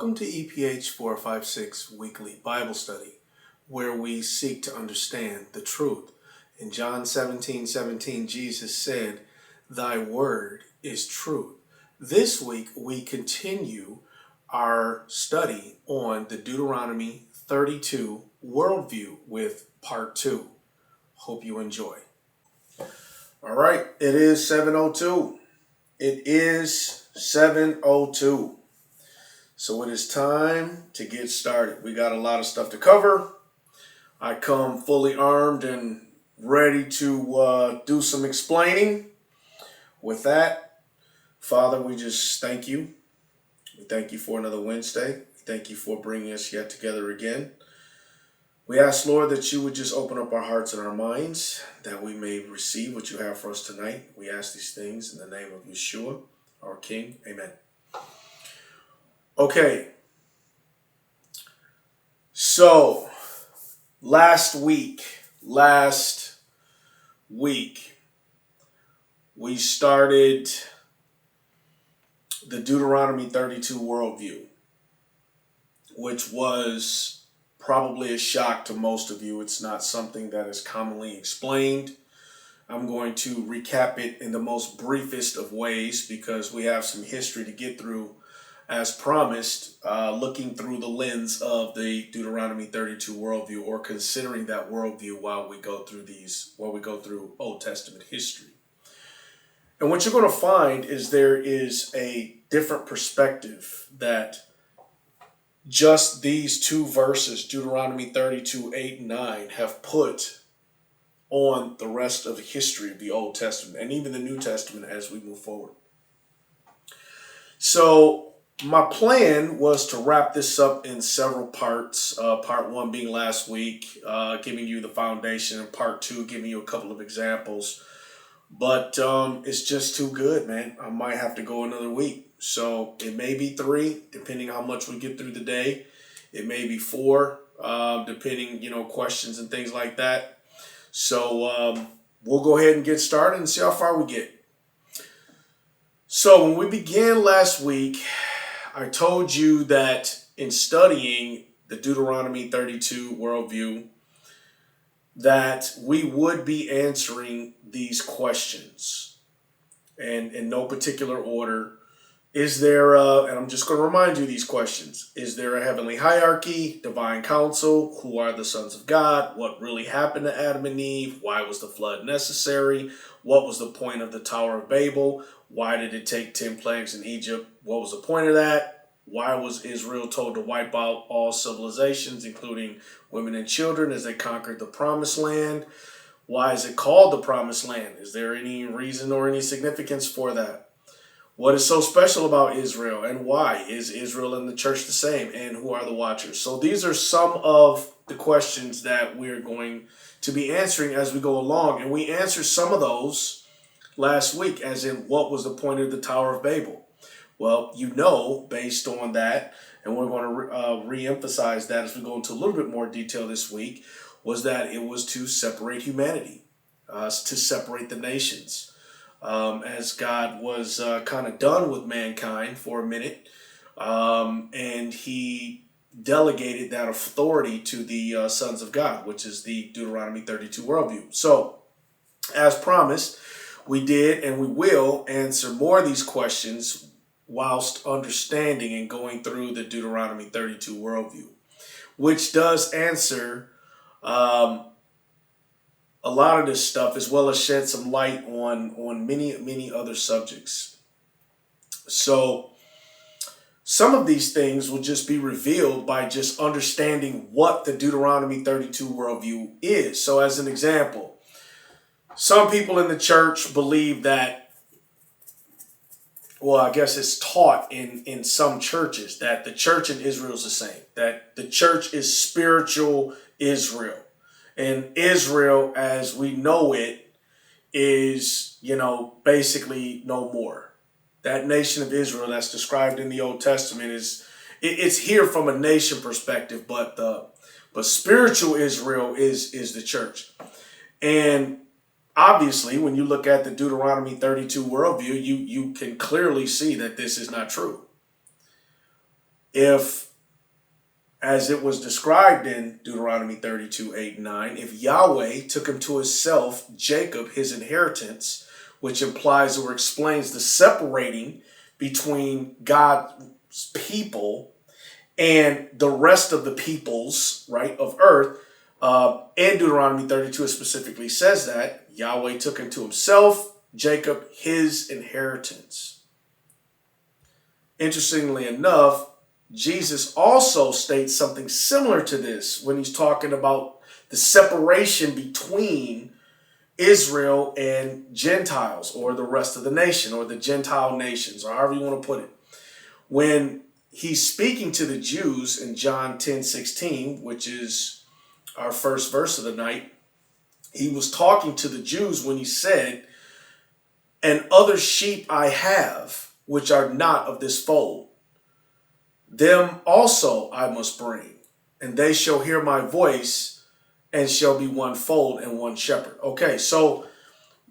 Welcome to EPH 456 Weekly Bible Study, where we seek to understand the truth. In John 17:17, Jesus said, "Thy word is truth." This week, we continue our study on the Deuteronomy 32 worldview with part 2. Hope you enjoy. All right, it is 7:02. It is 7:02. So it is time to get started. We got a lot of stuff to cover. I come fully armed and ready to do some explaining. With that, Father, we just thank you. We thank you for another Wednesday. We thank you for bringing us yet together again. We ask, Lord, that you would just open up our hearts and our minds, that we may receive what you have for us tonight. We ask these things in the name of Yeshua, our King. Amen. Okay. So, last week, we started the Deuteronomy 32 worldview, which was probably a shock to most of you. It's not something that is commonly explained. I'm going to recap it in the most briefest of ways because we have some history to get through as promised, looking through the lens of the Deuteronomy 32 worldview, or considering that worldview while we go through Old Testament history. And what you're going to find is there is a different perspective that just these two verses, Deuteronomy 32, 8 and 9, have put on the rest of the history of the Old Testament and even the New Testament as we move forward. So my plan was to wrap this up in several parts. Part 1 being last week, giving you the foundation, and part 2 giving you a couple of examples. But it's just too good, man. I might have to go another week. So it may be 3, depending how much we get through the day. It may be 4, depending, questions and things like that. So we'll go ahead and get started and see how far we get. So when we began last week, I told you that in studying the Deuteronomy 32 worldview, that we would be answering these questions. And in no particular order, is there and I'm just going to remind you these questions. Is there a heavenly hierarchy, divine council? Who are the sons of God? What really happened to Adam and Eve? Why was the flood necessary? What was the point of the Tower of Babel? Why did it take 10 plagues in Egypt? What was the point of that? Why was Israel told to wipe out all civilizations, including women and children, as they conquered the Promised Land? Why is it called the Promised Land? Is there any reason or any significance for that? What is so special about Israel, and why? Is Israel and the church the same? And who are the watchers? So these are some of the questions that we're going to be answering as we go along. And we answered some of those last week, as in what was the point of the Tower of Babel? Well, based on that, and we're going to re-emphasize that as we go into a little bit more detail this week, was that it was to separate humanity, to separate the nations. As God was kind of done with mankind for a minute, and he delegated that authority to the sons of God, which is the Deuteronomy 32 worldview. So, as promised, we did and we will answer more of these questions whilst understanding and going through the Deuteronomy 32 worldview, which does answer a lot of this stuff, as well as shed some light on many other subjects. So some of these things will just be revealed by just understanding what the Deuteronomy 32 worldview is. So as an example, some people in the church believe that, well, I guess it's taught in some churches that the church in Israel is the same, that the church is spiritual Israel. And Israel, as we know it, is, basically no more. That nation of Israel that's described in the Old Testament it's here from a nation perspective, but spiritual Israel is the church. And obviously, when you look at the Deuteronomy 32 worldview, you can clearly see that this is not true. if, as it was described in Deuteronomy 32, 8, and 9, if Yahweh took him to himself, Jacob, his inheritance, which implies or explains the separating between God's people and the rest of the peoples, right, of earth. In Deuteronomy 32, it specifically says that Yahweh took him to himself, Jacob, his inheritance. Interestingly enough, Jesus also states something similar to this when he's talking about the separation between Israel and Gentiles, or the rest of the nation, or the Gentile nations, or however you want to put it. When he's speaking to the Jews in John 10:16, which is our first verse of the night, he was talking to the Jews when he said, "And other sheep I have, which are not of this fold. Them also I must bring, and they shall hear my voice, and shall be one fold and one shepherd." Okay, so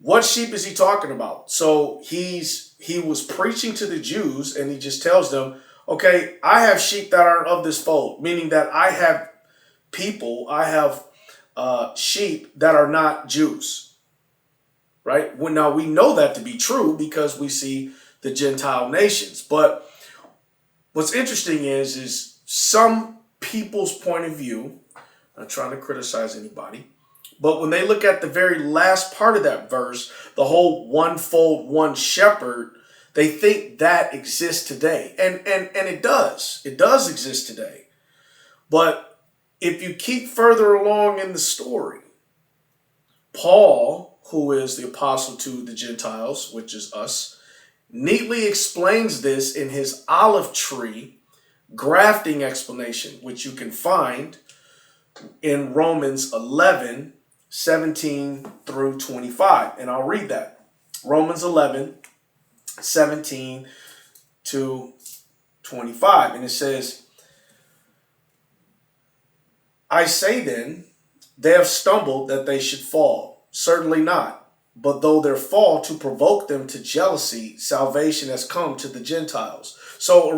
what sheep is he talking about? So he was preaching to the Jews, and he just tells them, okay, I have sheep that aren't of this fold, meaning that I have sheep that are not Jews, right? Well, now we know that to be true because we see the Gentile nations. But what's interesting is some people's point of view, I'm not trying to criticize anybody, but when they look at the very last part of that verse, the whole one fold, one shepherd, they think that exists today. And it does. It does exist today. But if you keep further along in the story, Paul, who is the apostle to the Gentiles, which is us, neatly explains this in his olive tree grafting explanation, which you can find in Romans 11, 17 through 25. And I'll read that. Romans 11, 17 to 25. And it says, "I say then, they have stumbled that they should fall. Certainly not. But though their fall to provoke them to jealousy, salvation has come to the Gentiles." So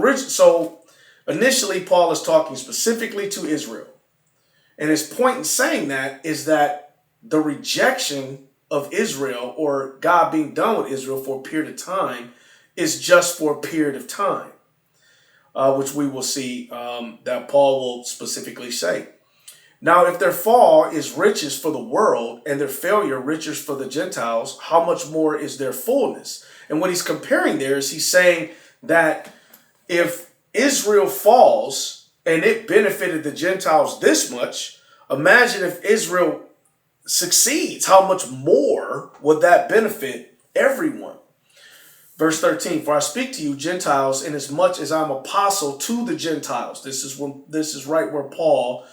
initially, Paul is talking specifically to Israel. And his point in saying that is that the rejection of Israel, or God being done with Israel for a period of time, is just for a period of time, which we will see that Paul will specifically say. "Now, if their fall is riches for the world and their failure riches for the Gentiles, how much more is their fullness?" And what he's comparing there is he's saying that if Israel falls and it benefited the Gentiles this much, imagine if Israel succeeds, how much more would that benefit everyone? Verse 13, "For I speak to you Gentiles, inasmuch as I'm apostle to the Gentiles." This is right where Paul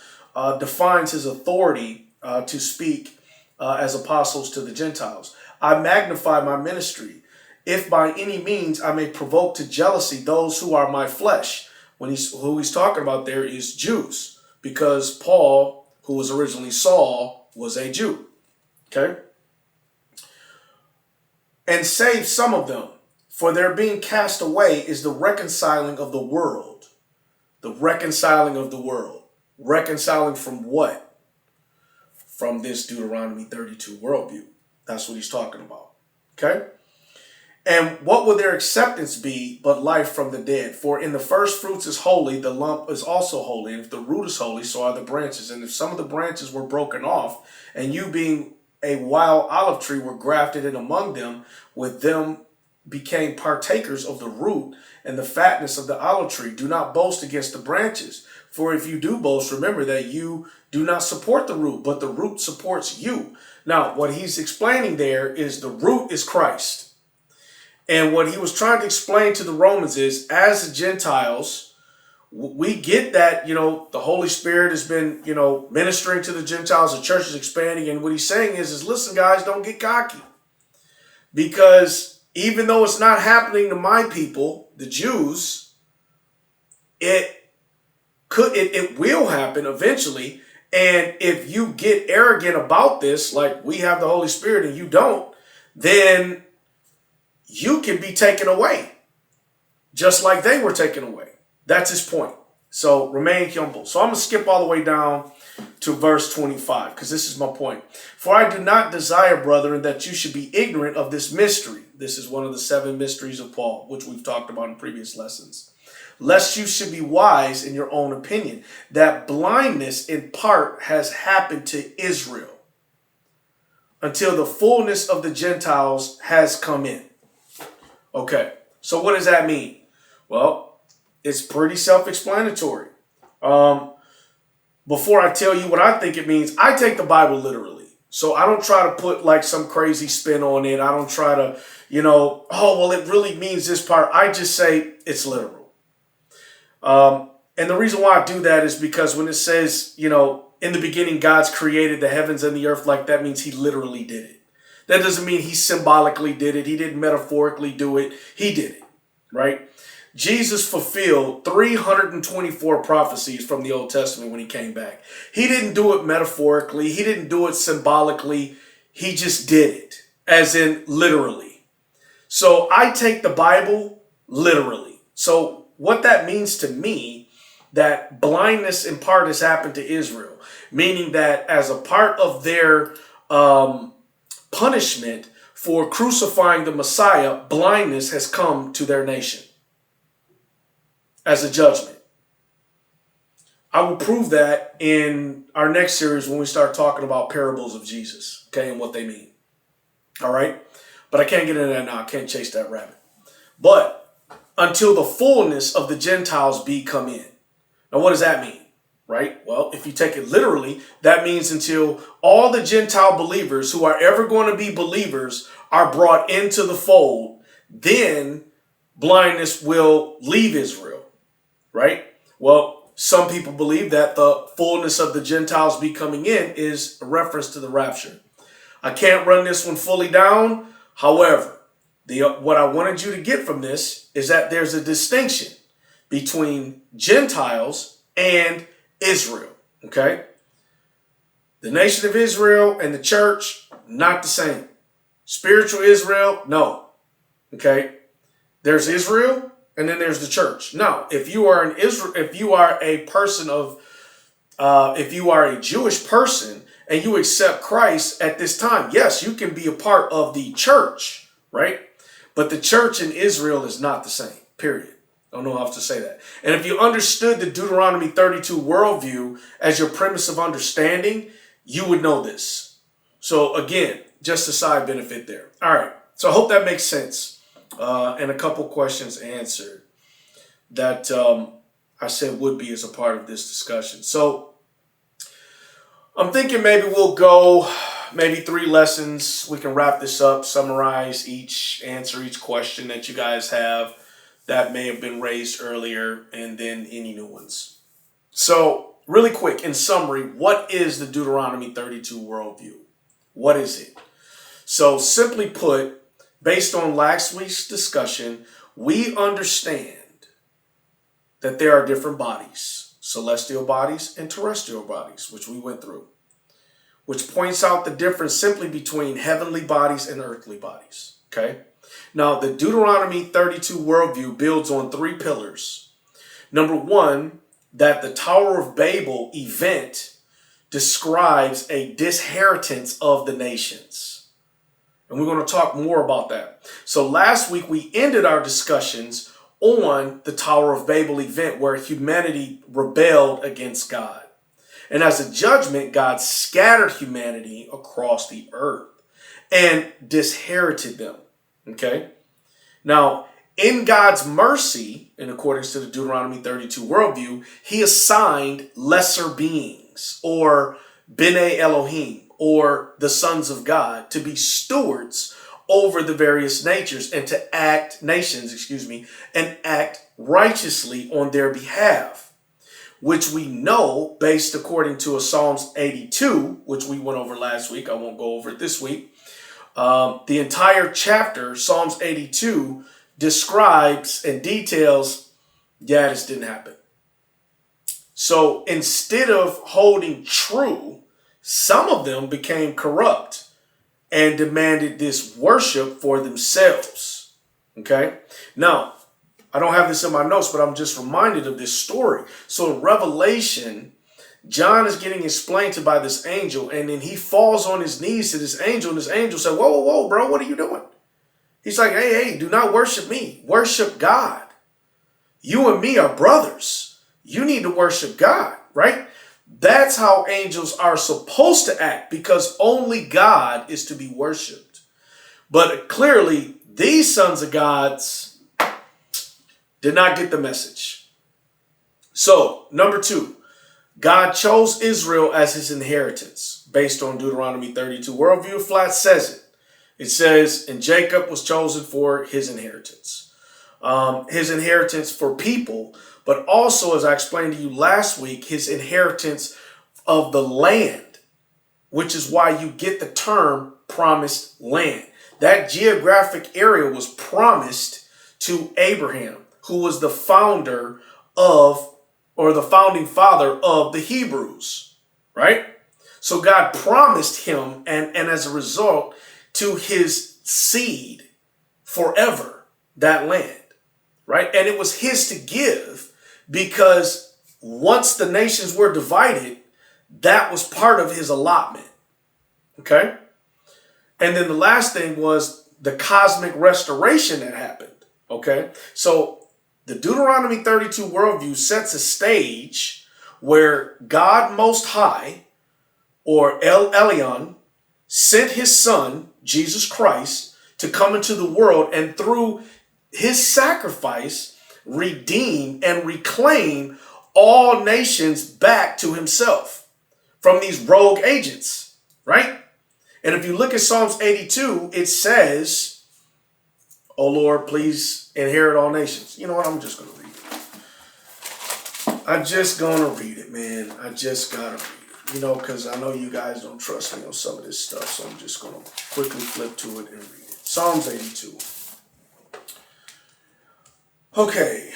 defines his authority to speak as apostles to the Gentiles. "I magnify my ministry, if by any means I may provoke to jealousy those who are my flesh." Who he's talking about there is Jews, because Paul, who was originally Saul, was a Jew. Okay? "And save some of them, for their being cast away is the reconciling of the world." The reconciling of the world. Reconciling from what? From this Deuteronomy 32 worldview. That's what he's talking about. Okay? "And what will their acceptance be but life from the dead? For in the first fruits is holy, the lump is also holy. And if the root is holy, so are the branches. And if some of the branches were broken off, and you being a wild olive tree were grafted in among them, with them became partakers of the root and the fatness of the olive tree. Do not boast against the branches. For if you do boast, remember that you do not support the root, but the root supports you." Now, what he's explaining there is the root is Christ. And what he was trying to explain to the Romans is, as the Gentiles, we get that, the Holy Spirit has been, ministering to the Gentiles, the church is expanding. And what he's saying is listen, guys, don't get cocky. Because even though it's not happening to my people, the Jews, it will happen eventually. And if you get arrogant about this, like we have the Holy Spirit and you don't, then you can be taken away, just like they were taken away. That's his point. So remain humble. So I'm going to skip all the way down to verse 25, because this is my point. For I do not desire, brethren, that you should be ignorant of this mystery. This is one of the 7 mysteries of Paul, which we've talked about in previous lessons. Lest you should be wise in your own opinion, that blindness in part has happened to Israel until the fullness of the Gentiles has come in. Okay, so what does that mean? Well, it's pretty self-explanatory. Before I tell you what I think it means, I take the Bible literally. So I don't try to put like some crazy spin on it. I don't try to, oh, well, it really means this part. I just say it's literal. And the reason why I do that is because when it says, in the beginning, God's created the heavens and the earth, like that means he literally did it. That doesn't mean he symbolically did it. He didn't metaphorically do it. He did it, right? Jesus fulfilled 324 prophecies from the Old Testament when he came back. He didn't do it metaphorically. He didn't do it symbolically. He just did it, as in literally. So I take the Bible literally. So what that means to me, that blindness in part has happened to Israel, meaning that as a part of their punishment for crucifying the Messiah, blindness has come to their nation as a judgment. I will prove that in our next series when we start talking about parables of Jesus, okay, and what they mean. All right? But I can't get into that now. I can't chase that rabbit. But until the fullness of the Gentiles be come in. Now, what does that mean? Right? Well, if you take it literally, that means until all the Gentile believers who are ever going to be believers are brought into the fold, then blindness will leave Israel. Right? Well, some people believe that the fullness of the Gentiles be coming in is a reference to the rapture. I can't run this one fully down. However, what I wanted you to get from this is that there's a distinction between Gentiles and Israel. Okay? The nation of Israel and the church, not the same. Spiritual Israel, no. Okay? There's Israel, and then there's the church. Now, if you are a Jewish person and you accept Christ at this time, yes, you can be a part of the church, right? But the church in Israel is not the same, period. I don't know how else to say that. And if you understood the Deuteronomy 32 worldview as your premise of understanding, you would know this. So again, just a side benefit there. All right. So I hope that makes sense. And a couple questions answered that I said would be as a part of this discussion. So I'm thinking maybe we'll go maybe 3 lessons. We can wrap this up, summarize answer each question that you guys have that may have been raised earlier, and then any new ones. So really quick, in summary, what is the Deuteronomy 32 worldview? What is it? So simply put, based on last week's discussion, we understand that there are different bodies, celestial bodies and terrestrial bodies, which we went through, which points out the difference simply between heavenly bodies and earthly bodies. Okay? Now, the Deuteronomy 32 worldview builds on 3 pillars. Number 1, that the Tower of Babel event describes a disinheritance of the nations. And we're going to talk more about that. So last week we ended our discussions on the Tower of Babel event where humanity rebelled against God. And as a judgment, God scattered humanity across the earth and disinherited them. Okay? Now, in God's mercy, in accordance to the Deuteronomy 32 worldview, he assigned lesser beings, or B'nai Elohim, or the sons of God, to be stewards over the various nations and act righteously on their behalf, which we know based according to a Psalms 82, which we went over last week. I won't go over it this week. The entire chapter, Psalms 82, describes and details, this didn't happen. So instead of holding true, some of them became corrupt and demanded this worship for themselves. Okay? Now, I don't have this in my notes, but I'm just reminded of this story. So in Revelation, John is getting explained to by this angel, and then he falls on his knees to this angel, and this angel said, whoa, whoa, whoa, bro, what are you doing? He's like, hey, do not worship me. Worship God. You and me are brothers. You need to worship God, right? That's how angels are supposed to act, because only God is to be worshiped. But clearly, these sons of gods did not get the message. So, number 2, God chose Israel as his inheritance based on Deuteronomy 32. Worldview Flat says it. It says, and Jacob was chosen for his inheritance. His inheritance for people, but also, as I explained to you last week, his inheritance of the land, which is why you get the term promised land. That geographic area was promised to Abraham, who was the founder of, or the founding father of the Hebrews, right? So God promised him, and as a result, to his seed forever, that land, right? And it was his to give, because once the nations were divided, that was part of his allotment, okay? And then the last thing was the cosmic restoration that happened, okay? So the Deuteronomy 32 worldview sets a stage where God Most High, or El Elyon, sent his son, Jesus Christ, to come into the world, and through his sacrifice, redeem and reclaim all nations back to himself from these rogue agents, right? And if you look at Psalms 82, it says, "Oh Lord, please inherit all nations." You know what? I'm just going to read it. I'm just going to read it, man. I just got to read it. You know, because I know you guys don't trust me on some of this stuff, so I'm just going to quickly flip to it and read it. Psalms 82. Okay.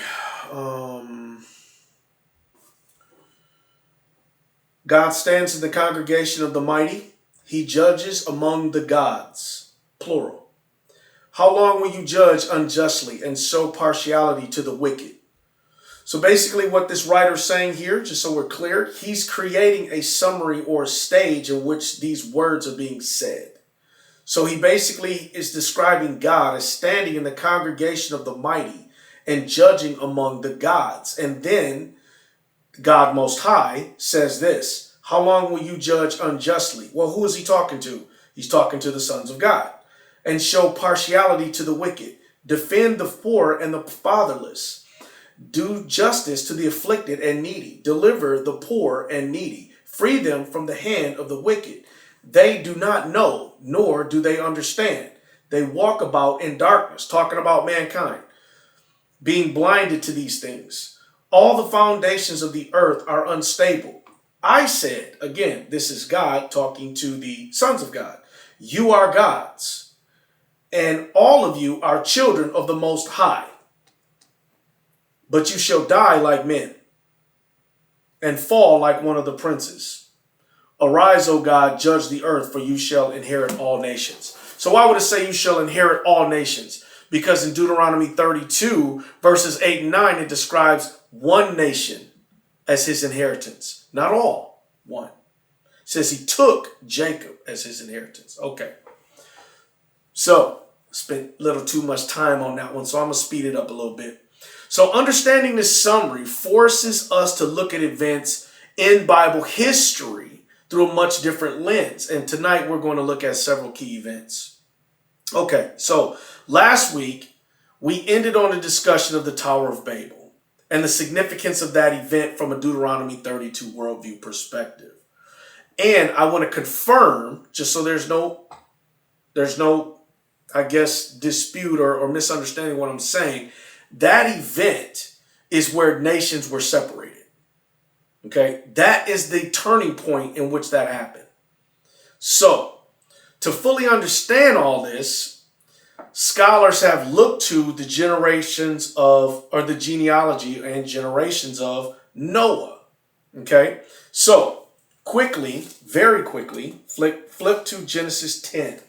God stands in the congregation of the mighty. He judges among the gods, plural. How long will you judge unjustly and show partiality to the wicked? So basically what this writer's saying here, just so we're clear, he's creating a summary or a stage in which these words are being said. So he basically is describing God as standing in the congregation of the mighty and judging among the gods. And then God Most High says this: how long will you judge unjustly? Well, who is he talking to? He's talking to the sons of God. And show partiality to the wicked. Defend the poor and the fatherless. Do justice to the afflicted and needy. Deliver the poor and needy. Free them from the hand of the wicked. They do not know, nor do they understand. They walk about in darkness, talking about mankind, being blinded to these things. All the foundations of the earth are unstable. I said, again, this is God talking to the sons of God. You are gods, and all of you are children of the Most High. But you shall die like men and fall like one of the princes. Arise, O God, judge the earth, for you shall inherit all nations. So why would it say you shall inherit all nations? Because in Deuteronomy 32, verses 8 and 9, it describes one nation as his inheritance. Not all, one. It says he took Jacob as his inheritance. Okay. So, spent a little too much time on that one, so I'm going to speed it up a little bit. So understanding this summary forces us to look at events in Bible history through a much different lens. And tonight we're going to look at several key events. Okay, so last week we ended on a discussion of the Tower of Babel and the significance of that event from a Deuteronomy 32 worldview perspective. And I want to confirm, just so there's no, I guess, dispute or misunderstanding what I'm saying, that event is where nations were separated. Okay, that is the turning point in which that happened. So, to fully understand all this, scholars have looked to the generations of, or the genealogy and generations of Noah. Okay, so quickly, very quickly, flip to Genesis 10.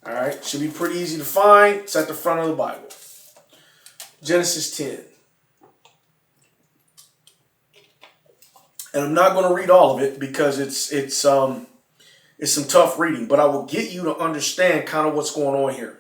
All right, should be pretty easy to find. It's at the front of the Bible. Genesis 10. And I'm not going to read all of it because it's some tough reading, but I will get you to understand kind of what's going on here.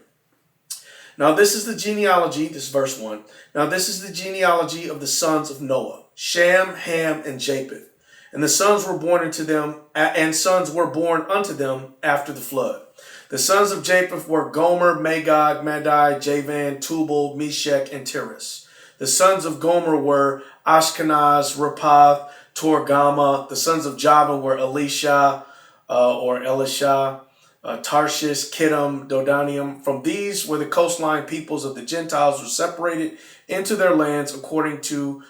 Now this is the genealogy, this is verse 1. Now this is the genealogy of the sons of Noah, Shem, Ham, and Japheth. And the sons were born unto them, and sons were born unto them after the flood. The sons of Japheth were Gomer, Magog, Madai, Javan, Tubal, Meshech, and Tiras. The sons of Gomer were Ashkenaz, Rapath, Torgama. The sons of Javan were Elisha, Tarshish, Kittim, Dodanium. From these were the coastline peoples of the Gentiles were separated into their lands according to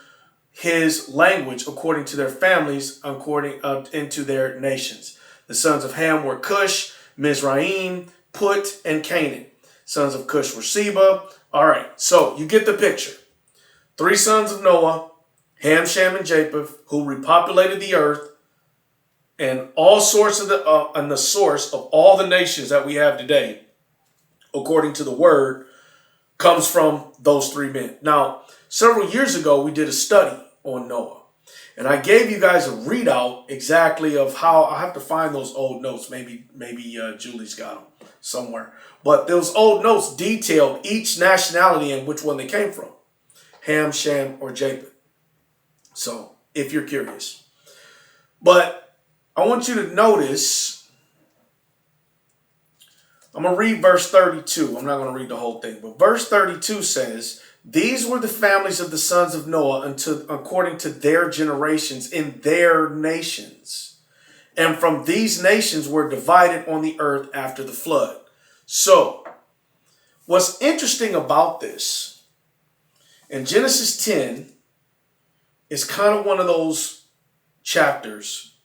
his language, according to their families, according into their nations. The sons of Ham were Cush, Mizraim, Put, and Canaan. Sons of Cush were Seba. All right, so you get the picture. 3 sons of Noah, Ham, Shem, and Japheth, who repopulated the earth, and all sorts of the source of all the nations that we have today, according to the word, comes from those 3 men. Now, several years ago, we did a study on Noah. And I gave you guys a readout exactly of how, I have to find those old notes. Maybe Julie's got them somewhere. But those old notes detailed each nationality and which one they came from. Ham, Shem, or Japheth. So, if you're curious. But I want you to notice, I'm going to read verse 32. I'm not going to read the whole thing. But verse 32 says, these were the families of the sons of Noah according to their generations in their nations. And from these nations were divided on the earth after the flood. So, what's interesting about this, in Genesis 10, is kind of one of those chapters.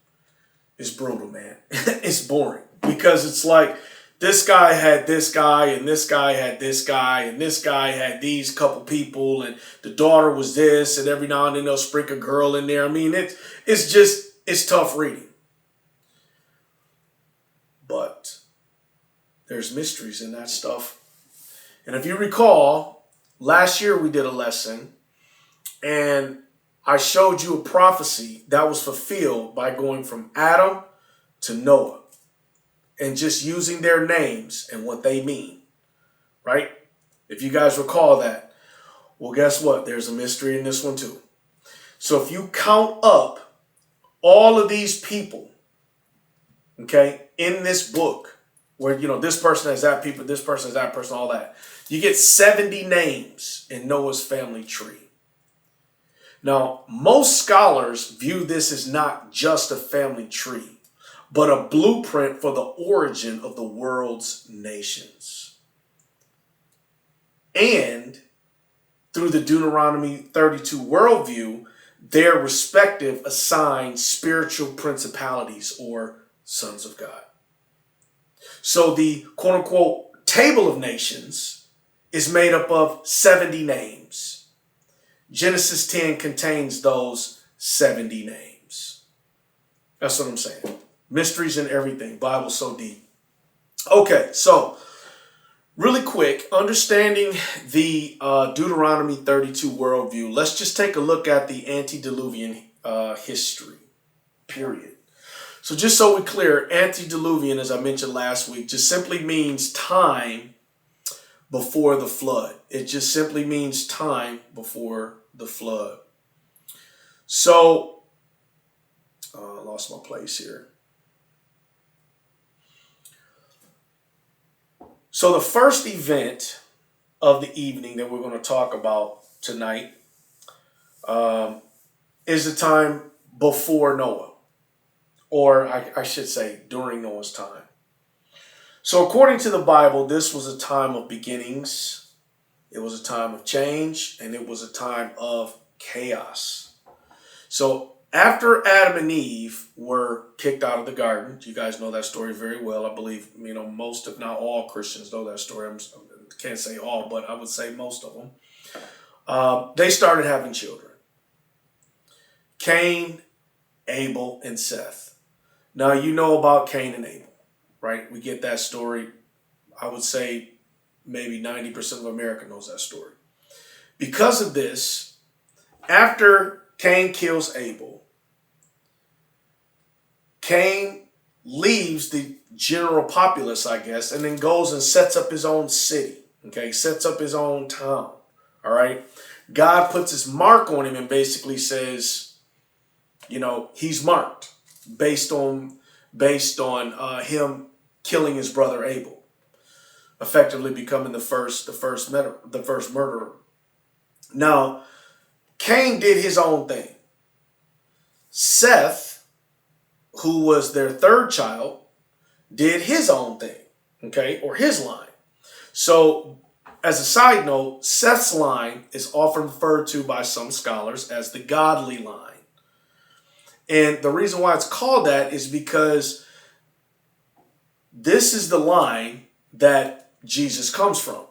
It's brutal, man. It's boring because it's like, this guy had this guy, and this guy had this guy, and this guy had these couple people, and the daughter was this, and every now and then they'll sprinkle a girl in there. I mean, it's tough reading. But there's mysteries in that stuff. And if you recall, last year we did a lesson, and I showed you a prophecy that was fulfilled by going from Adam to Noah. And just using their names and what they mean, right? If you guys recall that. Well, guess what? There's a mystery in this one too. So if you count up all of these people, okay, in this book, where, this person has that people, this person has that person, all that, you get 70 names in Noah's family tree. Now, most scholars view this as not just a family tree, but a blueprint for the origin of the world's nations. And through the Deuteronomy 32 worldview, their respective assigned spiritual principalities or sons of God. So the quote-unquote table of nations is made up of 70 names. Genesis 10 contains those 70 names. That's what I'm saying. Mysteries in everything. Bible's so deep. Okay, so really quick, understanding the Deuteronomy 32 worldview, let's just take a look at the antediluvian history, period. So just so we're clear, antediluvian, as I mentioned last week, just simply means time before the flood. It just simply means time before the flood. So, I lost my place here. So the first event of the evening that we're going to talk about tonight is the time before Noah, or I should say during Noah's time. So according to the Bible, this was a time of beginnings, it was a time of change, and it was a time of chaos. So after Adam and Eve were kicked out of the garden, you guys know that story very well. I believe, most, if not all, Christians know that story. I can't say all, but I would say most of them. They started having children. Cain, Abel, and Seth. Now, you know about Cain and Abel, right? We get that story. I would say maybe 90% of America knows that story. Because of this, after Cain kills Abel, Cain leaves the general populace, I guess, and then goes and sets up his own city. Okay, sets up his own town. All right. God puts his mark on him and basically says, he's marked based on him killing his brother Abel, effectively becoming the first murderer. Now, Cain did his own thing. Seth, who was their third child, did his own thing, okay, or his line. So, as a side note, Seth's line is often referred to by some scholars as the godly line. And the reason why it's called that is because this is the line that Jesus comes from.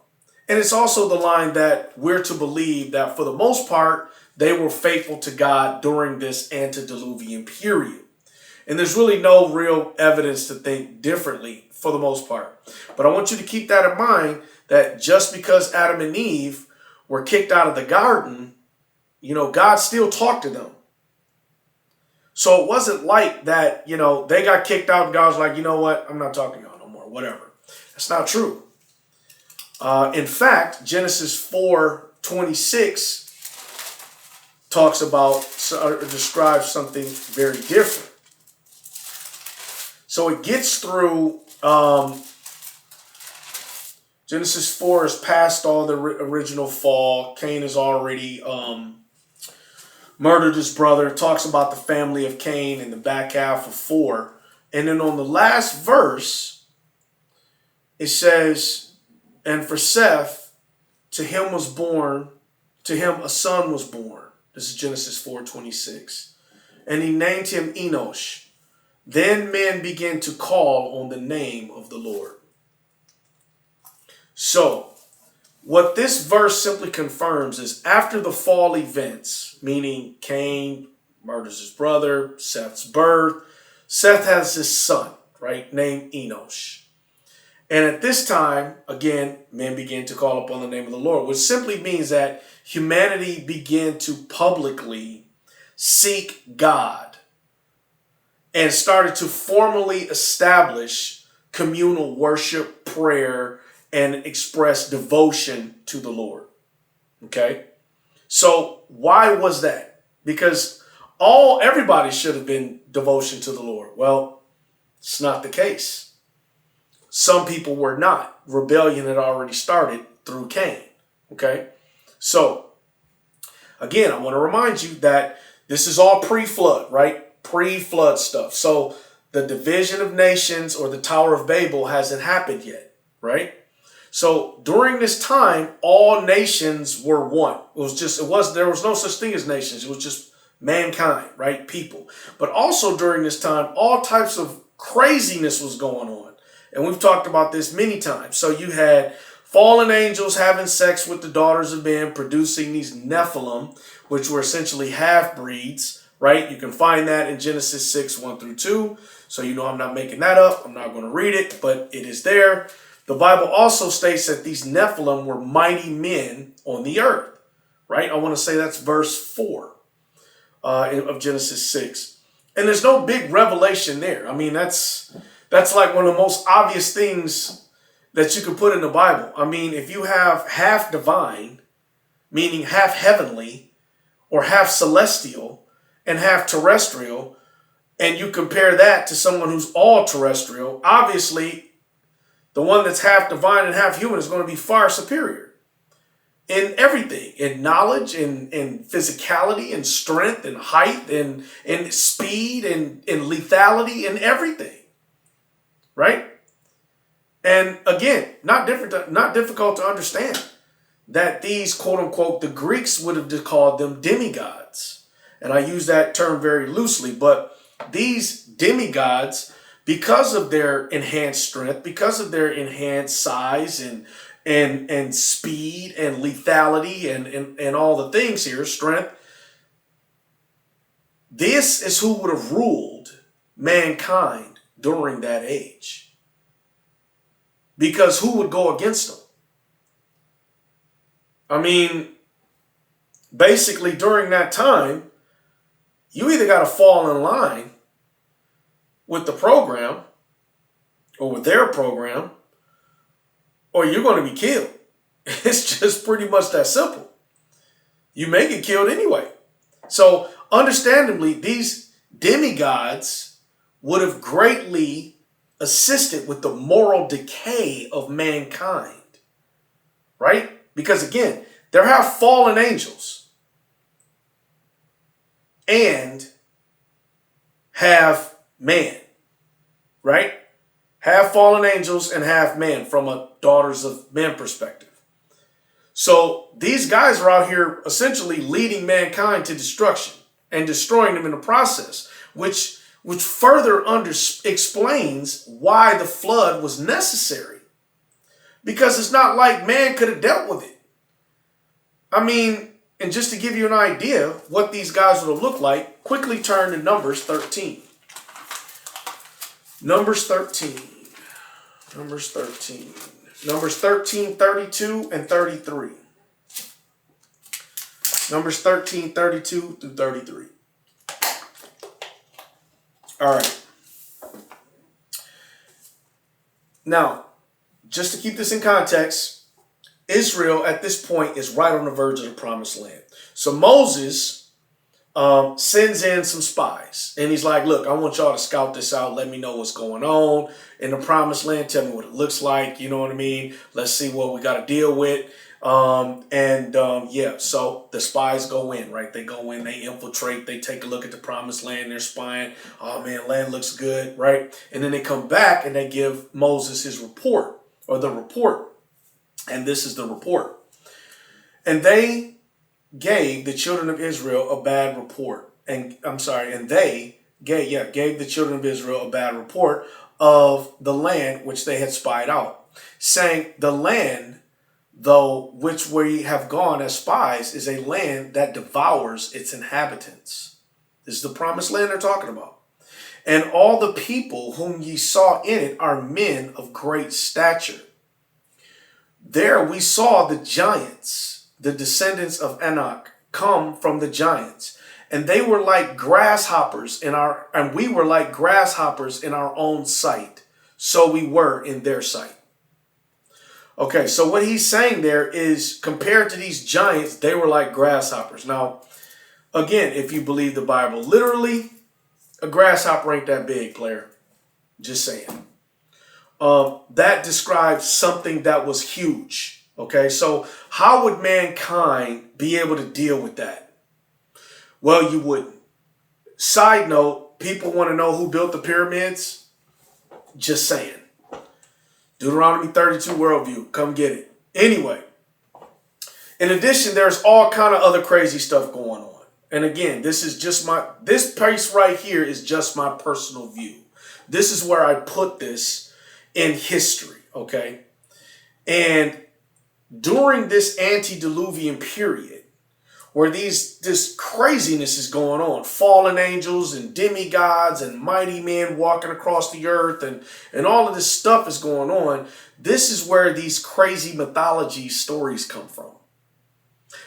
And it's also the line that we're to believe that for the most part, they were faithful to God during this antediluvian period. And there's really no real evidence to think differently for the most part. But I want you to keep that in mind, that just because Adam and Eve were kicked out of the garden, God still talked to them. So it wasn't like that, they got kicked out and God was like, you know what, I'm not talking to y'all no more, whatever. That's not true. In fact, Genesis 4:26 talks about, or describes something very different. So it gets through, Genesis 4 is past all the original fall. Cain has already murdered his brother. It talks about the family of Cain in the back half of 4. And then on the last verse, it says, and for Seth, to him a son was born. This is Genesis 4:26. And he named him Enosh. Then men began to call on the name of the Lord. So, what this verse simply confirms is after the fall events, meaning Cain murders his brother, Seth's birth, Seth has his son, right, named Enosh. And at this time, again, men began to call upon the name of the Lord, which simply means that humanity began to publicly seek God and started to formally establish communal worship, prayer, and express devotion to the Lord. Okay? So why was that? Because everybody should have been devotion to the Lord. Well, it's not the case. Some people were not. Rebellion had already started through Cain. Okay? So, again, I want to remind you that this is all pre-flood, right? Pre-flood stuff. So, the division of nations or the Tower of Babel hasn't happened yet, right? So, during this time, all nations were one. There was no such thing as nations. It was just mankind, right? People. But also during this time, all types of craziness was going on. And we've talked about this many times. So you had fallen angels having sex with the daughters of men, producing these Nephilim, which were essentially half-breeds, right? You can find that in Genesis 6:1-2. So I'm not making that up. I'm not going to read it, but it is there. The Bible also states that these Nephilim were mighty men on the earth, right? I want to say that's verse 4 of Genesis 6. And there's no big revelation there. I mean, that's like one of the most obvious things that you can put in the Bible. I mean, if you have half divine, meaning half heavenly, or half celestial, and half terrestrial, and you compare that to someone who's all terrestrial, obviously, the one that's half divine and half human is going to be far superior in everything, in knowledge, in physicality, in strength, in height, in speed, in lethality, in everything. Right? And again, not difficult to understand that these, quote unquote, the Greeks would have called them demigods. And I use that term very loosely, but these demigods, because of their enhanced strength, because of their enhanced size and speed and lethality and all the things here, strength, this is who would have ruled mankind during that age. Because who would go against them? I mean, basically during that time, you either got to fall in line with the program or with their program, or you're going to be killed. It's just pretty much that simple. You may get killed anyway. So understandably, these demigods would have greatly assisted with the moral decay of mankind, right? Because again, there have fallen angels and have man, right? Have fallen angels and have man from a daughters of men perspective. So these guys are out here essentially leading mankind to destruction and destroying them in the process, which further explains why the flood was necessary. Because it's not like man could have dealt with it. I mean, and just to give you an idea of what these guys would have looked like, quickly turn to Numbers 13. Numbers 13. Numbers 13. Numbers 13, 32 and 33. Numbers 13, 32 through 33. All right. Now, just to keep this in context, Israel at this point is right on the verge of the promised land. So Moses sends in some spies. And he's like, look, I want y'all to scout this out. Let me know what's going on in the promised land. Tell me what it looks like. You know what I mean? Let's see what we got to deal with. Yeah, so the spies go in, right? They go in, they infiltrate, they take a look at the promised land, they're spying. Oh man, land looks good, right? And then they come back and they give Moses his report, or the report. And this is the report. And they gave the children of Israel a bad report. And they gave the children of Israel a bad report of the land which they had spied out, saying, the land, though which we have gone as spies, is a land that devours its inhabitants. This is the promised land they're talking about. And all the people whom ye saw in it are men of great stature. There we saw the giants, the descendants of Enoch, come from the giants. And they were like grasshoppers and we were like grasshoppers in our own sight. So we were in their sight. Okay, so what he's saying there is, compared to these giants, they were like grasshoppers. Now, again, if you believe the Bible literally, a grasshopper ain't that big, player. Just saying. That describes something that was huge. Okay, so how would mankind be able to deal with that? Well, you wouldn't. Side note, people want to know who built the pyramids? Just saying. Deuteronomy 32 worldview. Come get it. Anyway, in addition, there's all kind of other crazy stuff going on. And again, this piece right here is just my personal view. This is where I put this in history, okay? And during this antediluvian period, where this craziness is going on, fallen angels and demigods and mighty men walking across the earth and all of this stuff is going on, this is where these crazy mythology stories come from.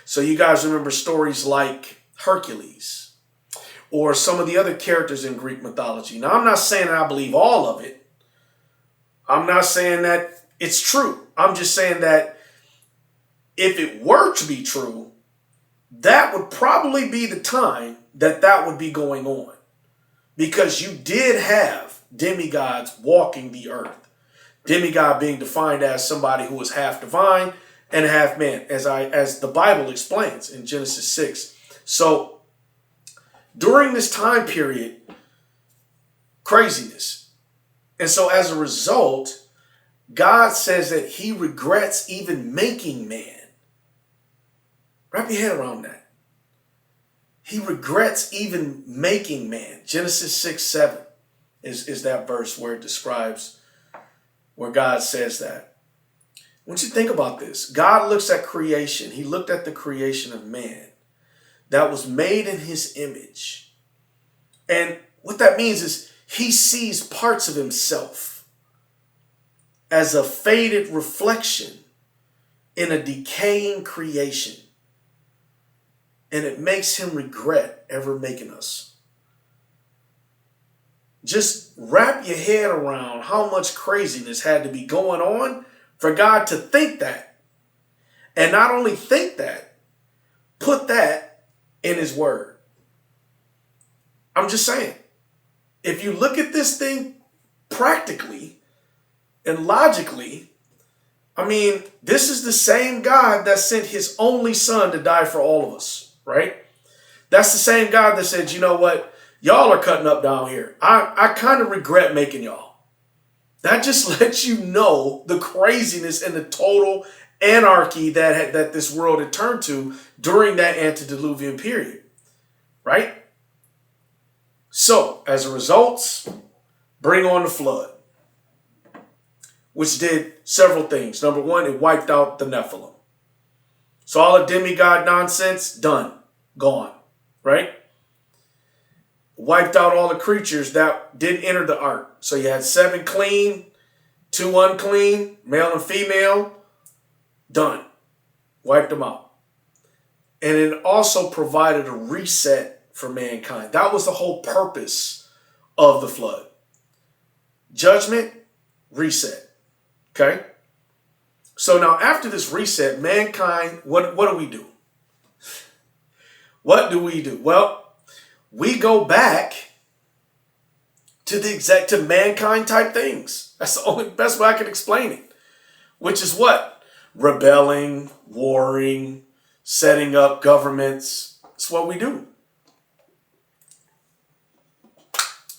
So you guys remember stories like Hercules or some of the other characters in Greek mythology. Now, I'm not saying that I believe all of it. I'm not saying that it's true. I'm just saying that if it were to be true, that would probably be the time that would be going on. Because you did have demigods walking the earth. Demigod being defined as somebody who is half divine and half man, as the Bible explains in Genesis 6. So during this time period, craziness. And so as a result, God says that he regrets even making man. Wrap your head around that. He regrets even making man. Genesis 6, 7 is that verse where it describes, where God says that. I want you to think about this. God looks at creation. He looked at the creation of man that was made in his image. And what that means is he sees parts of himself as a faded reflection in a decaying creation. and it makes him regret ever making us. Just wrap your head around how much craziness had to be going on for God to think that. And not only think that, put that in his word. I'm just saying, if you look at this thing practically and logically, I mean, this is the same God that sent his only son to die for all of us, right? That's the same God that said, you know what? Y'all are cutting up down here. I kind of regret making y'all. That just lets you know the craziness and the total anarchy that this world had turned to during that antediluvian period, right? So, as a result, bring on the flood, which did several things. Number one, it wiped out the Nephilim. So all the demigod nonsense, done, gone, right? Wiped out all the creatures that didn't enter the ark. So you had 7 clean, 2 unclean, male and female, done. Wiped them out. And it also provided a reset for mankind. That was the whole purpose of the flood. Judgment, reset. Okay? So now after this reset, mankind, what do we do? What do we do? Well, we go back to mankind type things. That's the only best way I can explain it. Which is what? Rebelling, warring, setting up governments. It's what we do.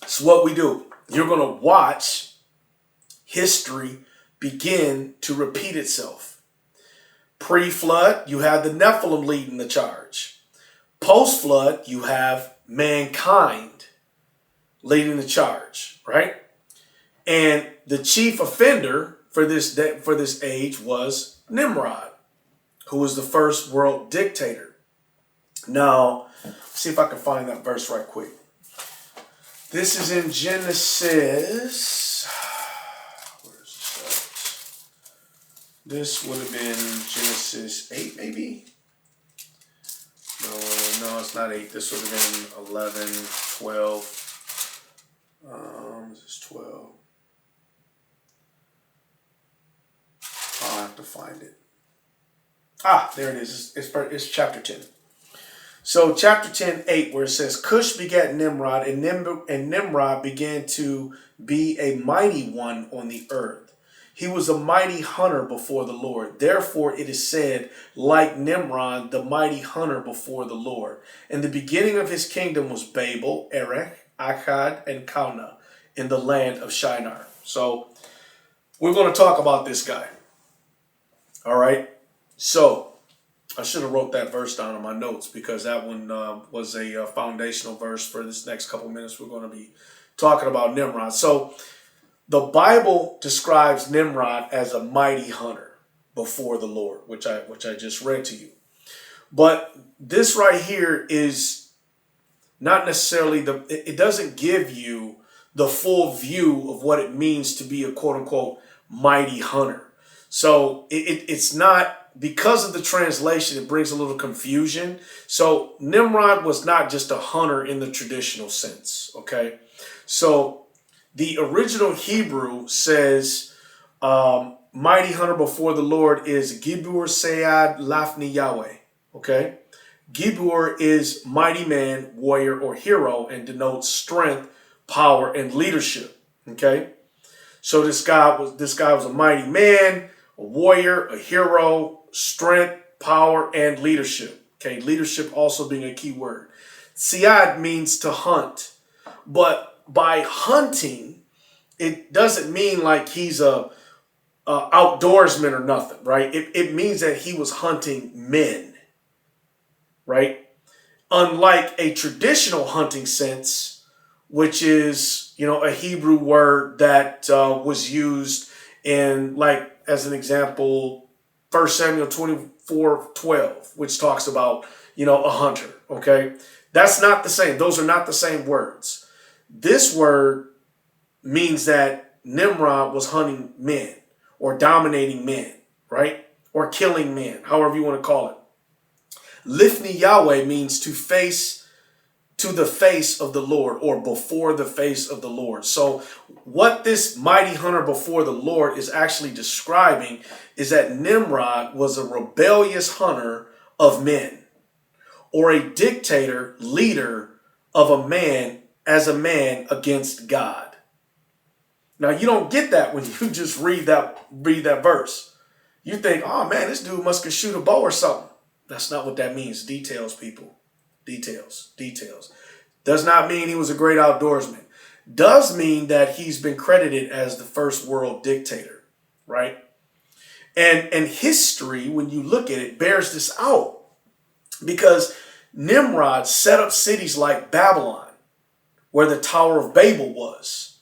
It's what we do. You're going to watch history begin to repeat itself. Pre-flood, you have the Nephilim leading the charge. Post-flood, you have mankind leading the charge, right? And the chief offender for this age was Nimrod, who was the first world dictator. Now, see if I can find that verse right quick. This is in Genesis. Where is this? This would have been Genesis 8, maybe? No, it's not 8. This would have been 11, 12. This is 12. I'll have to find it. There it is. It's chapter 10. So chapter 10, 8, where it says, Cush begat Nimrod, and Nimrod began to be a mighty one on the earth. He was a mighty hunter before the Lord. Therefore it is said, like Nimrod, the mighty hunter before the Lord. And the beginning of his kingdom was Babel, Erech, Akkad, and Calneh in the land of Shinar. So we're going to talk about this guy. All right. So I should have wrote that verse down in my notes because that one was a foundational verse for this next couple minutes. We're going to be talking about Nimrod. So the Bible describes Nimrod as a mighty hunter before the Lord, which I just read to you. But this right here is not necessarily it doesn't give you the full view of what it means to be a quote unquote mighty hunter. So it's not, because of the translation, it brings a little confusion. So Nimrod was not just a hunter in the traditional sense, okay? So the original Hebrew says, mighty hunter before the Lord is Gibur Sayad Lafni Yahweh, okay? Gibur is mighty man, warrior, or hero, and denotes strength, power, and leadership, okay? So this guy was a mighty man, a warrior, a hero, strength, power, and leadership. Okay, leadership also being a key word. Siad means to hunt, but by hunting, it doesn't mean like he's a outdoorsman or nothing, right? It means that he was hunting men, right? Unlike a traditional hunting sense, which is, a Hebrew word that was used in, like, as an example, 1 Samuel 24:12, which talks about, a hunter, okay? That's not the same. Those are not the same words. This word means that Nimrod was hunting men or dominating men, right? Or killing men, however you want to call it. Lifnei Yahweh means to the face of the Lord, or before the face of the Lord. So what this mighty hunter before the Lord is actually describing is that Nimrod was a rebellious hunter of men, or a dictator, leader of a man as a man against God. Now you don't get that when you just read that verse. You think, oh man, this dude must could shoot a bow or something. That's not what that means. Details, people. Details. Does not mean he was a great outdoorsman. Does mean that he's been credited as the first world dictator, right? And history, when you look at it, bears this out. Because Nimrod set up cities like Babylon, where the Tower of Babel was,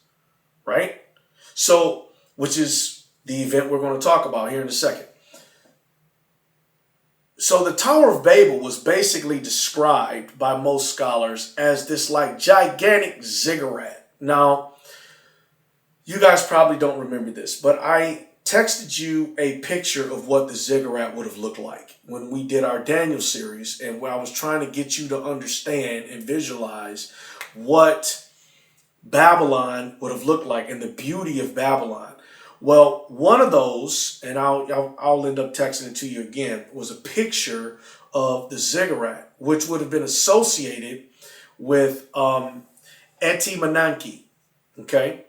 right? So, which is the event we're going to talk about here in a second. So the Tower of Babel was basically described by most scholars as this like gigantic ziggurat. Now, you guys probably don't remember this, but I texted you a picture of what the ziggurat would have looked like when we did our Daniel series, and where I was trying to get you to understand and visualize what Babylon would have looked like and the beauty of Babylon. Well, one of those, and I'll end up texting it to you again, was a picture of the ziggurat, which would have been associated with Eti-Menanke, okay,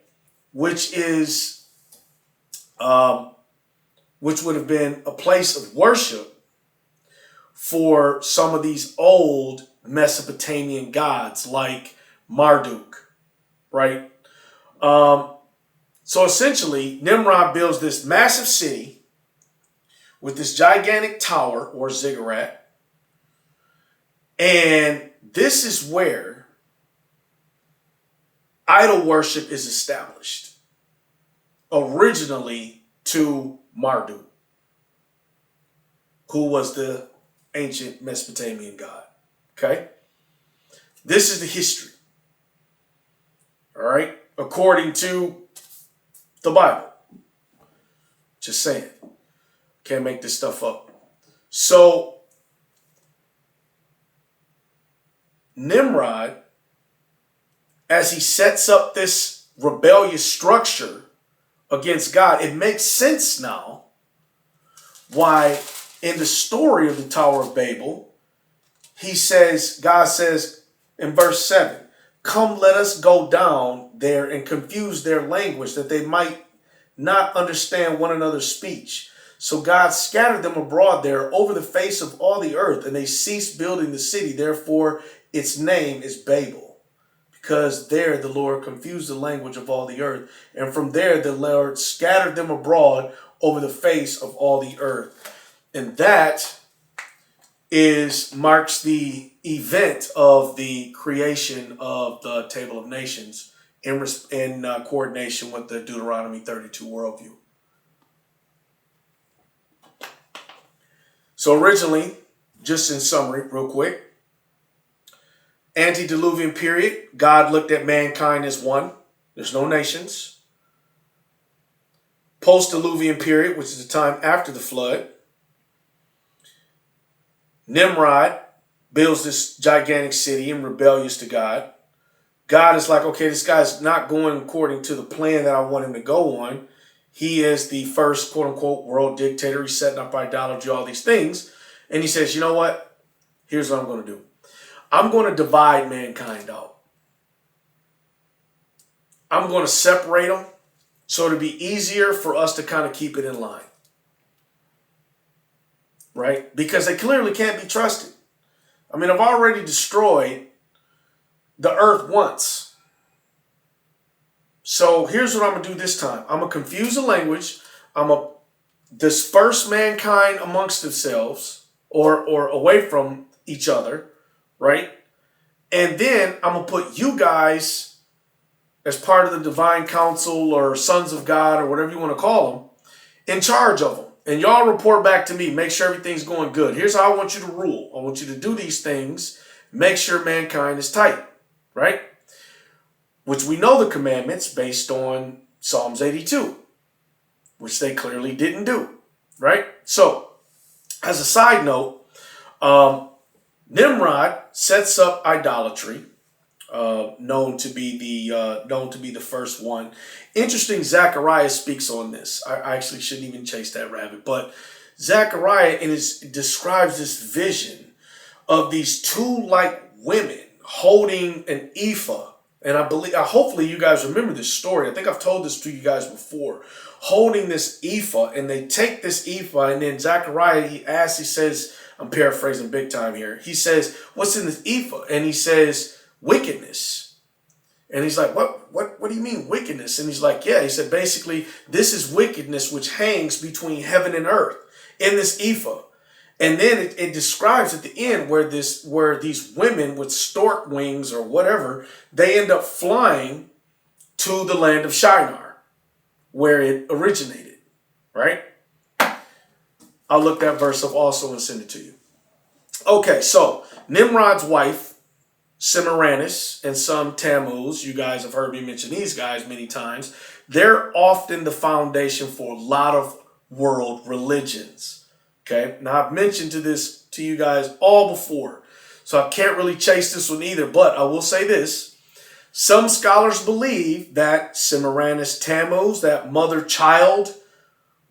which would have been a place of worship for some of these old Mesopotamian gods like Marduk, right? So essentially, Nimrod builds this massive city with this gigantic tower or ziggurat. And this is where idol worship is established. Originally to Marduk, who was the ancient Mesopotamian god. Okay? This is the history. All right? According to the Bible. Just saying. Can't make this stuff up. So, Nimrod, as he sets up this rebellious structure against God, it makes sense now why in the story of the Tower of Babel, God says in verse 7, come, let us go down there and confuse their language, that they might not understand one another's speech. So God scattered them abroad there over the face of all the earth, and they ceased building the city. Therefore, its name is Babel, because there the Lord confused the language of all the earth. And from there, the Lord scattered them abroad over the face of all the earth. And that marks the event of the creation of the Table of Nations in coordination with the Deuteronomy 32 worldview. So originally, just in summary, real quick, antediluvian period, God looked at mankind as one. There's no nations. Post-diluvian period, which is the time after the flood, Nimrod builds this gigantic city and rebellious to God. God is like, okay, this guy's not going according to the plan that I want him to go on. He is the first, quote unquote, world dictator. He's setting up idolatry, all these things. And he says, you know what? Here's what I'm going to do. I'm going to divide mankind out. I'm going to separate them so it'll be easier for us to kind of keep it in line. Right? Because they clearly can't be trusted. I mean, I've already destroyed the earth once. So here's what I'm going to do this time. I'm going to confuse the language. I'm going to disperse mankind amongst themselves or away from each other, right? And then I'm going to put you guys as part of the divine council or sons of God or whatever you want to call them in charge of them. And y'all report back to me. Make sure everything's going good. Here's how I want you to rule. I want you to do these things. Make sure mankind is tight, right? Which we know the commandments based on Psalms 82, which they clearly didn't do, right? So, as a side note, Nimrod sets up idolatry, known to be the first one. Interesting, Zechariah speaks on this. I actually shouldn't even chase that rabbit, but Zechariah describes this vision of these two like women holding an ephah. And hopefully you guys remember this story. I think I've told this to you guys before. Holding this ephah, and they take this ephah, and then Zechariah, he says, I'm paraphrasing big time here. He says, what's in this ephah? And he says, wickedness. And he's like, what do you mean wickedness? And he's like, yeah, he said, basically, this is wickedness which hangs between heaven and earth in this ephah. And then it describes at the end where these women with stork wings or whatever, they end up flying to the land of Shinar, where it originated, right? I'll look that verse up also and send it to you. Okay, so Nimrod's wife, Semiramis, and son Tammuz, you guys have heard me mention these guys many times. They're often the foundation for a lot of world religions. Okay, now I've mentioned to you guys all before, so I can't really chase this one either, but I will say this. Some scholars believe that Semiramis Tammuz, that mother-child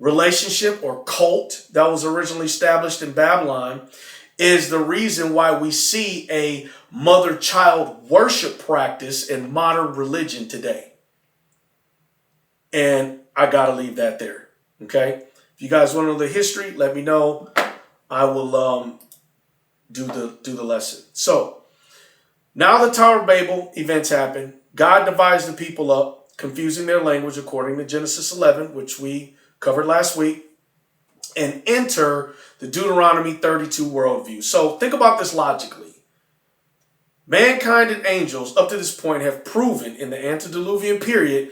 relationship or cult that was originally established in Babylon, is the reason why we see a mother-child worship practice in modern religion today. And I got to leave that there, okay? If you guys want to know the history, let me know. I will do the lesson. So now the Tower of Babel events happen. God divides the people up, confusing their language according to Genesis 11, which we covered last week, and enter the Deuteronomy 32 worldview. So think about this logically. Mankind and angels up to this point have proven in the antediluvian period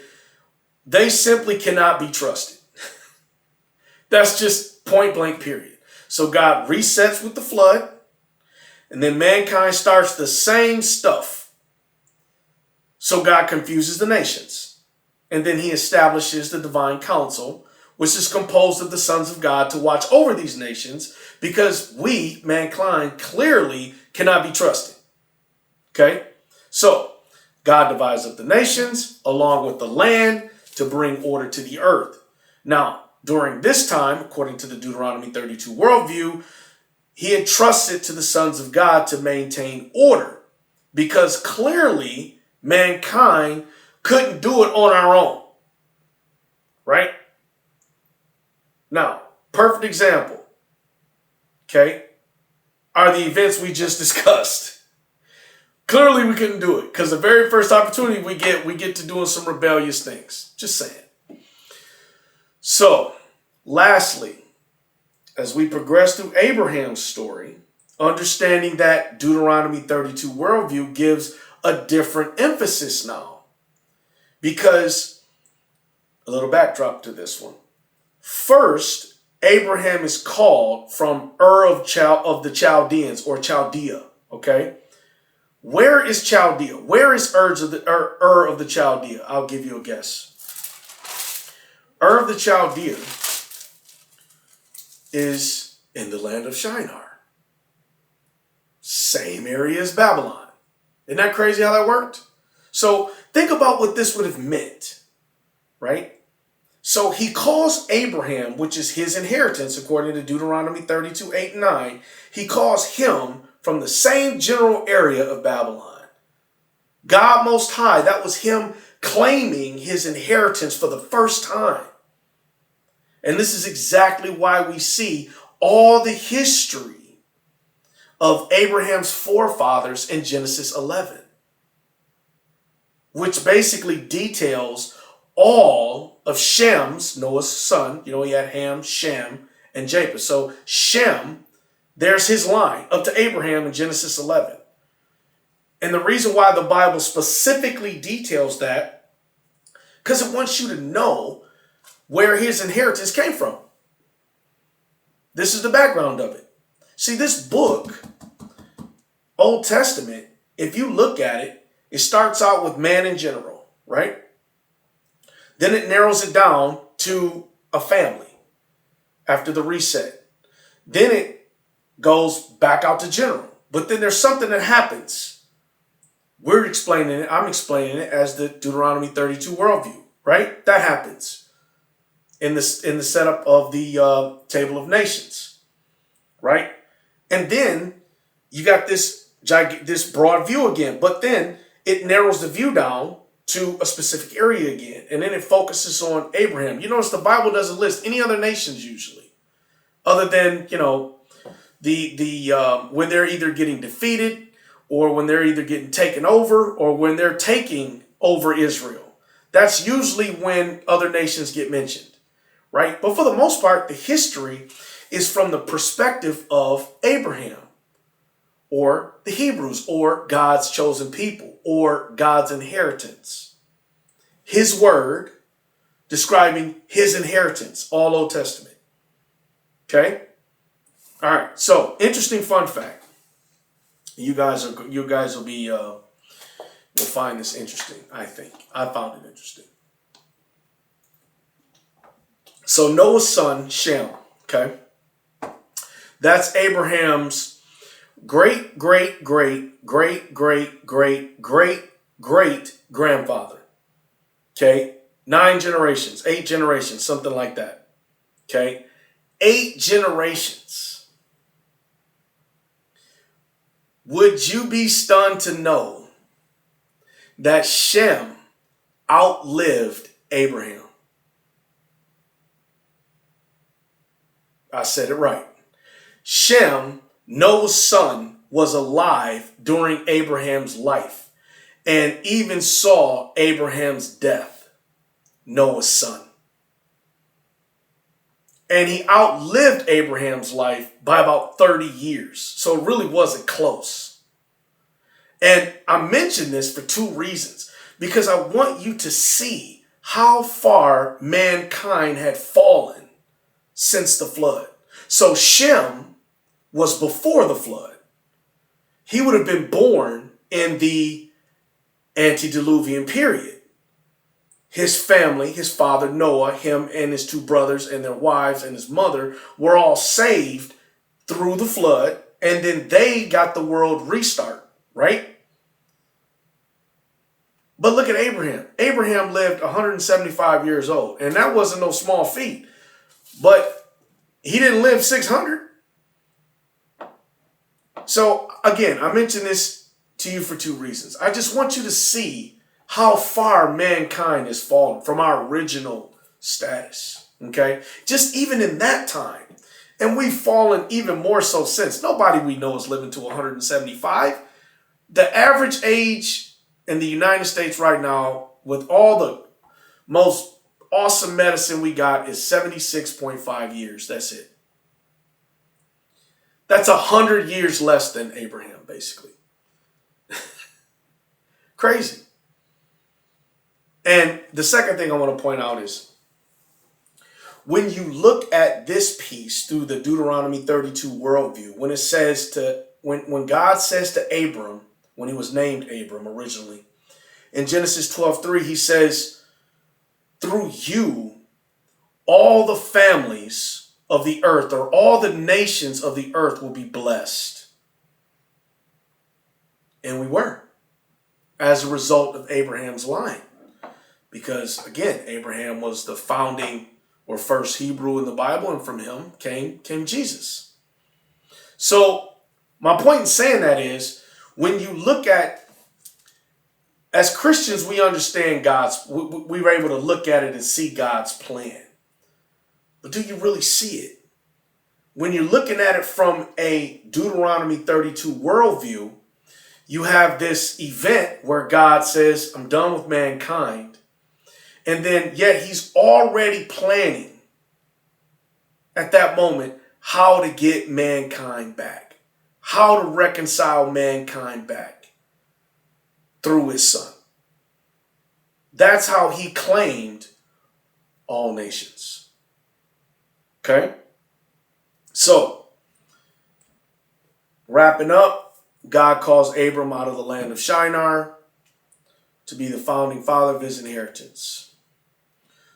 they simply cannot be trusted. That's just point blank period. So God resets with the flood, and then mankind starts the same stuff. So God confuses the nations, and then he establishes the divine council, which is composed of the sons of God to watch over these nations, because we, mankind, clearly cannot be trusted. Okay? So God divides up the nations along with the land to bring order to the earth. Now, during this time, according to the Deuteronomy 32 worldview, he entrusted to the sons of God to maintain order, because clearly mankind couldn't do it on our own. Right? Now, perfect example, okay, are the events we just discussed. Clearly we couldn't do it, because the very first opportunity we get to doing some rebellious things. Just saying. So, lastly, as we progress through Abraham's story, understanding that Deuteronomy 32 worldview gives a different emphasis now. Because, a little backdrop to this one. First, Abraham is called from Ur of the Chaldeans, or Chaldea, okay? Where is Chaldea? Where is Ur of the Chaldea? I'll give you a guess. Ur of the Chaldea is in the land of Shinar. Same area as Babylon. Isn't that crazy how that worked? So think about what this would have meant, right? So he calls Abraham, which is his inheritance, according to Deuteronomy 32, 8 and 9, he calls him from the same general area of Babylon. God Most High, that was him claiming his inheritance for the first time. And this is exactly why we see all the history of Abraham's forefathers in Genesis 11, which basically details all of Shem's, Noah's son. You know, he had Ham, Shem, and Japheth. So Shem, there's his line up to Abraham in Genesis 11. And the reason why the Bible specifically details that, because it wants you to know where his inheritance came from. This is the background of it. See, this book, Old Testament, if you look at it, it starts out with man in general, right? Then it narrows it down to a family after the reset. Then it goes back out to general. But then there's something that happens. I'm explaining it as the Deuteronomy 32 worldview, right? That happens in the setup of the Table of Nations, right? And then you got this broad view again, but then it narrows the view down to a specific area again, and then it focuses on Abraham. You notice the Bible doesn't list any other nations usually, other than when they're either getting defeated, or when they're either getting taken over, or when they're taking over Israel. That's usually when other nations get mentioned, right? But for the most part, the history is from the perspective of Abraham, or the Hebrews, or God's chosen people, or God's inheritance. His word describing his inheritance, all Old Testament. Okay? All right. So, interesting fun fact. You guys will be will find this interesting, I think. I found it interesting. So, Noah's son, Shem, okay? That's Abraham's great grandfather. Okay? 8 generations, something like that. Okay? 8 generations. Would you be stunned to know that Shem outlived Abraham? I said it right. Shem, Noah's son, was alive during Abraham's life and even saw Abraham's death, Noah's son. And he outlived Abraham's life by about 30 years. So it really wasn't close. And I mention this for 2 reasons. Because I want you to see how far mankind had fallen since the flood. So Shem was before the flood. He would have been born in the antediluvian period. His family, his father Noah, him and his 2 brothers and their wives and his mother were all saved through the flood, and then they got the world restart, right? But look at Abraham. Abraham lived 175 years old, and that wasn't no small feat. But he didn't live 600. So again, I mention this to you for 2 reasons. I just want you to see how far mankind has fallen from our original status, okay? Just even in that time. And we've fallen even more so since. Nobody we know is living to 175. The average age in the United States right now, with all the most awesome medicine we got, is 76.5 years. That's it. That's 100 years less than Abraham, basically. Crazy. And the second thing I want to point out is, when you look at this piece through the Deuteronomy 32 worldview, when it says when God says to Abram, when he was named Abram originally, in Genesis 12:3, he says, through you, all the families of the earth, or all the nations of the earth, will be blessed. And we were, as a result of Abraham's line. Because, again, Abraham was the founding or first Hebrew in the Bible, and from him came Jesus. So, my point in saying that is, when you look at, as Christians, we understand we were able to look at it and see God's plan. But do you really see it? When you're looking at it from a Deuteronomy 32 worldview, you have this event where God says, I'm done with mankind. And then, yet he's already planning at that moment how to get mankind back, how to reconcile mankind back through his son. That's how he claimed all nations. Okay? So, wrapping up, God calls Abram out of the land of Shinar to be the founding father of his inheritance.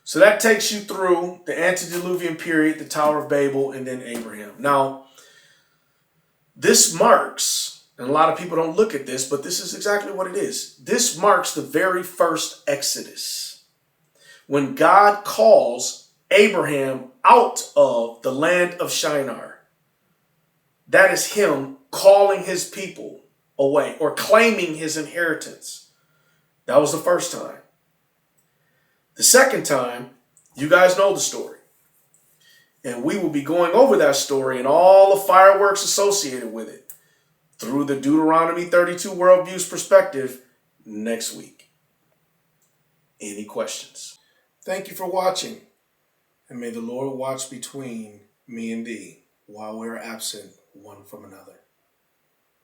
So that takes you through the antediluvian period, the Tower of Babel, and then Abraham. Now, this marks And a lot of people don't look at this, but this is exactly what it is. This marks the very first Exodus, when God calls Abraham out of the land of Shinar. That is him calling his people away or claiming his inheritance. That was the first time. The second time, you guys know the story. And we will be going over that story and all the fireworks associated with it through the Deuteronomy 32 worldview's perspective next week. Any questions? Thank you for watching, and may the Lord watch between me and thee while we're absent one from another.